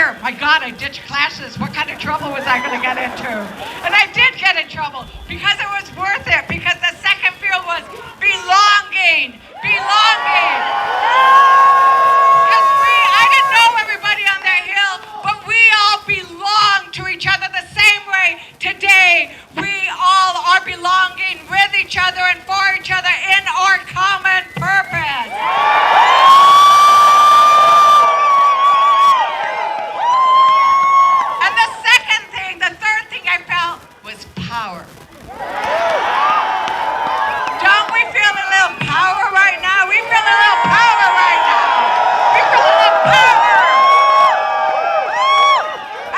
fear. My God, I ditched classes. What kind of trouble was I going to get into? And I did get in trouble because it was worth it. Because the second fear was belonging. Belonging. Because I didn't know everybody on that hill, but we all belong to each other the same way. Today, we all are belonging with each other and for each other in our common purpose. And the third thing I felt was power. Don't we feel a little power right now? We feel a little power right now. We feel a little power.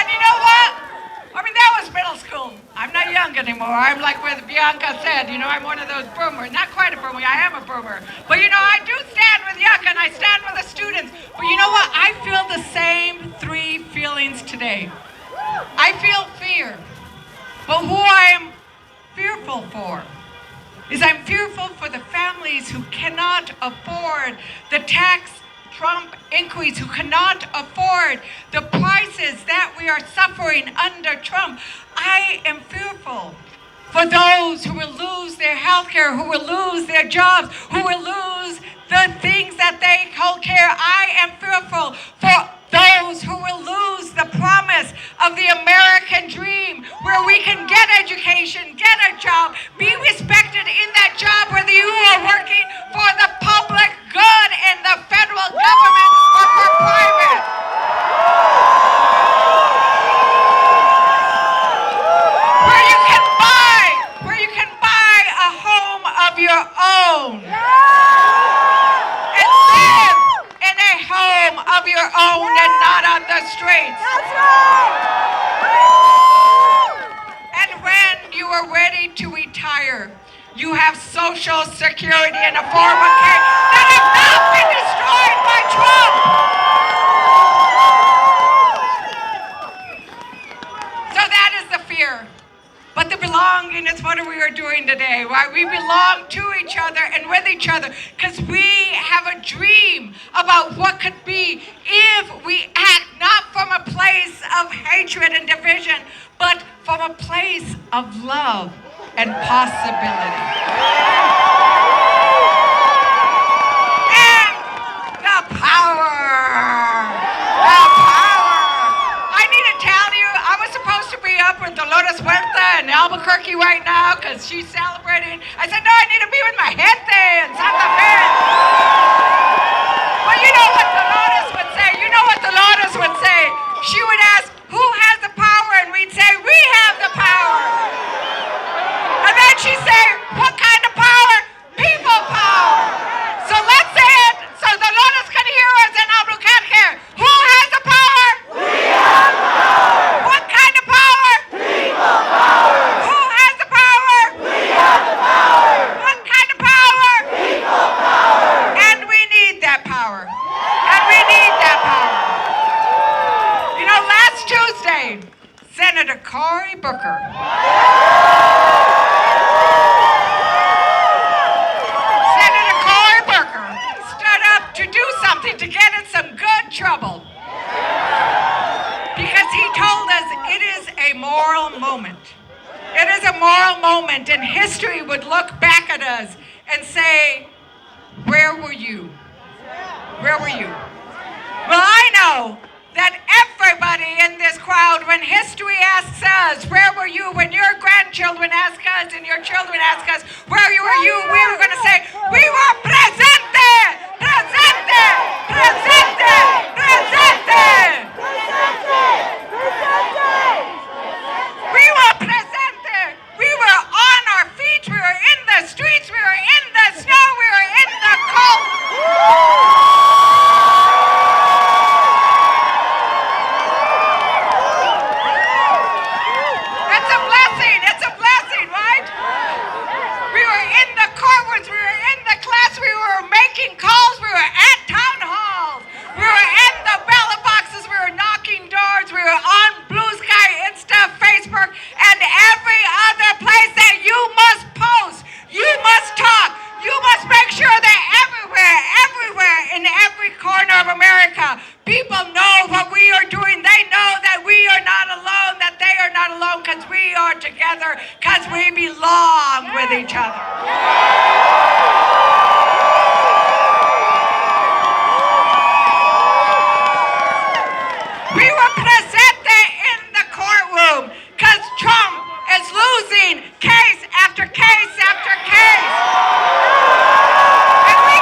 And you know what? I mean, that was middle school. I'm not young anymore. I'm like what Bianca said. You know, I'm one of those boomers. Not quite a boomer. I am a boomer. But you know, I do stand with Yucca and I stand with the students. But you know what? I feel the same three feelings today. I feel fear. But who I am fearful for is I'm fearful for the families who cannot afford the tax Trump increase, who cannot afford the prices that we are suffering under Trump. I am fearful for those who will lose their health care, who will lose their jobs, who will lose the things that they hold care. I am fearful for those who will lose the promise of the American dream, where we can get education, get a job, be respected in that job, whether you are working for the public good in the federal government or for private. Where you can buy a home of your own. And live in a home of your own and not on the streets. That's right. And when you are ready to retire, you have Social Security and a 401k that have not been destroyed by Trump. So that is the fear. But the belonging is what we are doing today, right? We belong to each other and with each other because we have a dream about what could be if we act not from a place of hatred and division, but from a place of love and possibility. And the power. I need to tell you, I was supposed to be up with Dolores Huerta in Albuquerque right now because she's celebrating. I said, no, I need to be with my gente in Santafeans. But you know what Dolores would say? You know what Dolores would say? She would ask, who has the power? And we'd say, we have the power. And then she'd say, what kind of power? People power. So let's say it so Dolores can hear us in Albuquerque. Who has the power? We have power. What kind of power? People power. Who has the power? We have the power. What kind of power? People power. And we need that power. And we need that power. You know, last Tuesday, Senator Cory Booker stood up to do something, to get in some good trouble. Because he told us it is a moral moment. It is a moral moment, and history would look back at us and say, where were you? Where were you? Well, I know that everybody in this crowd, when history asks us, where were you? When your grandchildren ask us and your children ask us, where were you? We were going to say, we were presente! Presente! Presente! Presente! We were presente! We were on our feet, we were in the streets, we were in the snow, we were in the cold. It's a blessing, right? We were in the courtrooms, we were because we belong with each other. We were presente in the courtroom because Trump is losing case after case after case. And we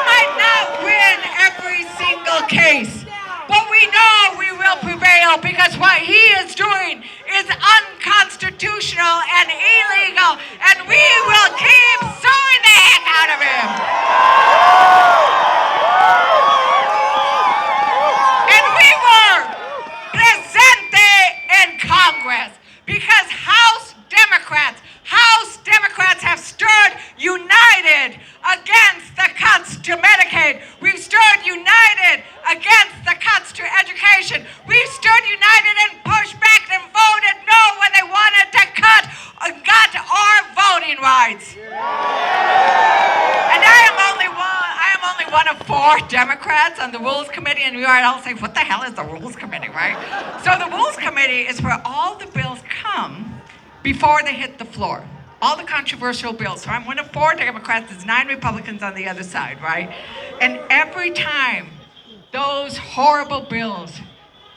might not win every single case, but we know we will prevail because what he is doing is unconstitutional and illegal, and we will keep suing the heck out of him. And we were presente in Congress because House Democrats have stood united against the cuts to Medicaid. We've stood united against the cuts to education. We've stood united and pushed back and voted no when they wanted to cut our voting rights. And I am only one of 4 Democrats on the Rules Committee, and you might all say, what the hell is the Rules Committee, right? So the Rules Committee is where all the bills come before they hit the floor. All the controversial bills. So I'm one of 4 Democrats, there's 9 Republicans on the other side, right? And every time those horrible bills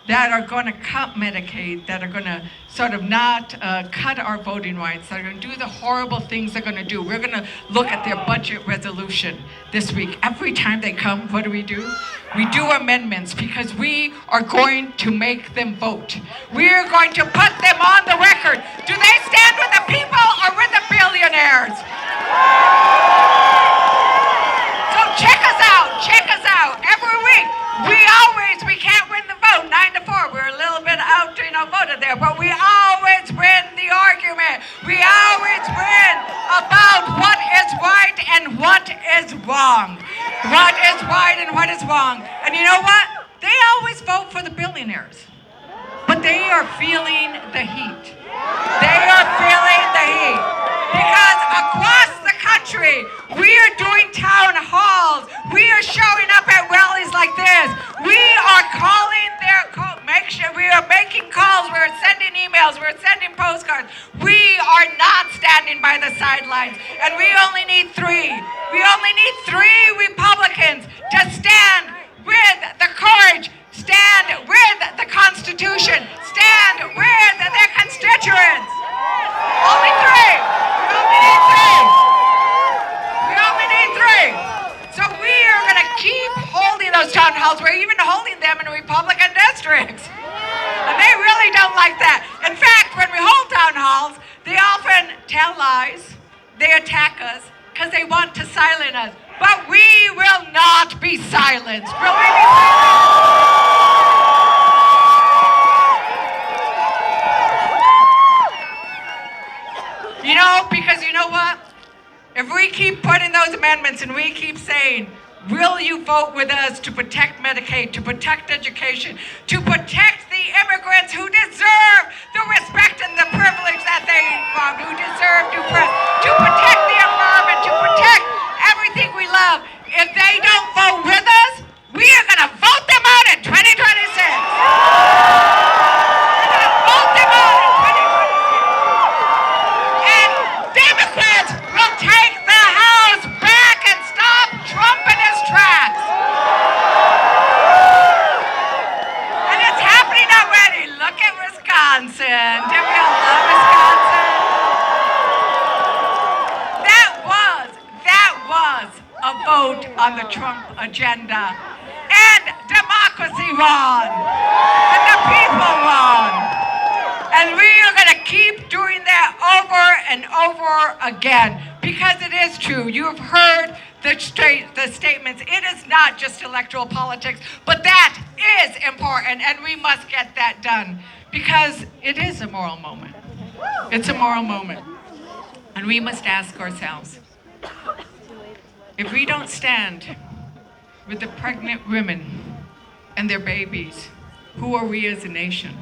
that are going to cut Medicaid, that are going to sort of not cut our voting rights, that are going to do the horrible things they're going to do. We're going to look at their budget resolution this week. Every time they come, what do? We do amendments because we are going to make them vote. We are going to put them on the record. Do they stand with the people or with the billionaires? So check us out. Every week, we can't win the vote, 9-4. We're a little bit voted there, but we always win the argument. We always win about what is right and what is wrong. What is right and what is wrong. And you know what? They always vote for the billionaires. But they are feeling the heat. Because across the country, we are doing town halls. We are showing up at rallies like this. We are we are making calls. We're sending emails. We're sending postcards. We are not standing by the sidelines. And we only need 3. We only need 3 Republicans to stand with the courage, stand with the Constitution, stand with their constituents. Only 3. We only need 3. So we are going to keep holding those town halls. We're even holding them in Republican districts. And they really don't like that. In fact, when we hold town halls, they often tell lies. They attack us because they want to silence us. But we will not be silenced. Will we be silenced? Because you know what? If we keep putting those amendments and we keep saying, will you vote with us to protect Medicaid, to protect education, to protect the immigrants who deserve the respect and the privilege that they want, who deserve to protect the environment, to protect everything we love. If they don't vote with us, we are going to vote them out in 2026. We're going to vote them out in 2026. And Democrats will take the House back and stop Trump in his tracks. And it's happening already. Look at Wisconsin. Do we all love Wisconsin? That was a vote on the Trump agenda. And democracy won. And the people won. And we are going to keep doing that over and over again. Because it is true. You have heard the statements. It is not just electoral politics, but that is important, and we must get that done because it is a moral moment. It's a moral moment. And we must ask ourselves, if we don't stand with the pregnant women and their babies, who are we as a nation?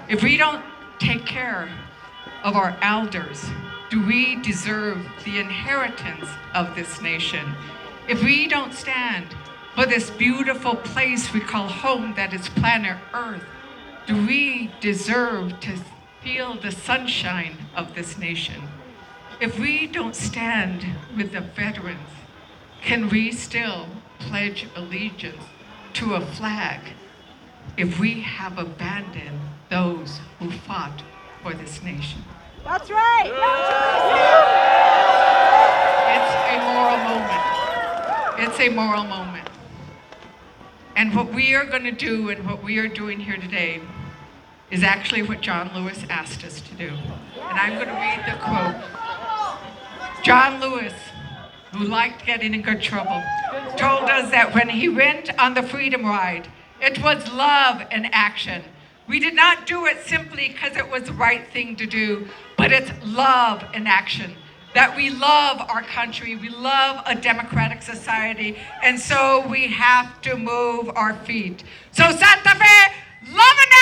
If we don't take care of our elders, do we deserve the inheritance of this nation? If we don't stand for this beautiful place we call home, that is planet Earth, do we deserve to feel the sunshine of this nation, if we don't stand with the veterans, can we still pledge allegiance to a flag if we have abandoned those who fought for this nation? That's right. It's a moral moment. It's a moral moment. And what we are going to do and what we are doing here today is actually what John Lewis asked us to do. And I'm going to read the quote. John Lewis, who liked getting in good trouble, told us that when he went on the Freedom Ride, it was love in action. We did not do it simply because it was the right thing to do, but it's love in action. That we love our country, we love a democratic society, and so we have to move our feet. So Santa Fe, love and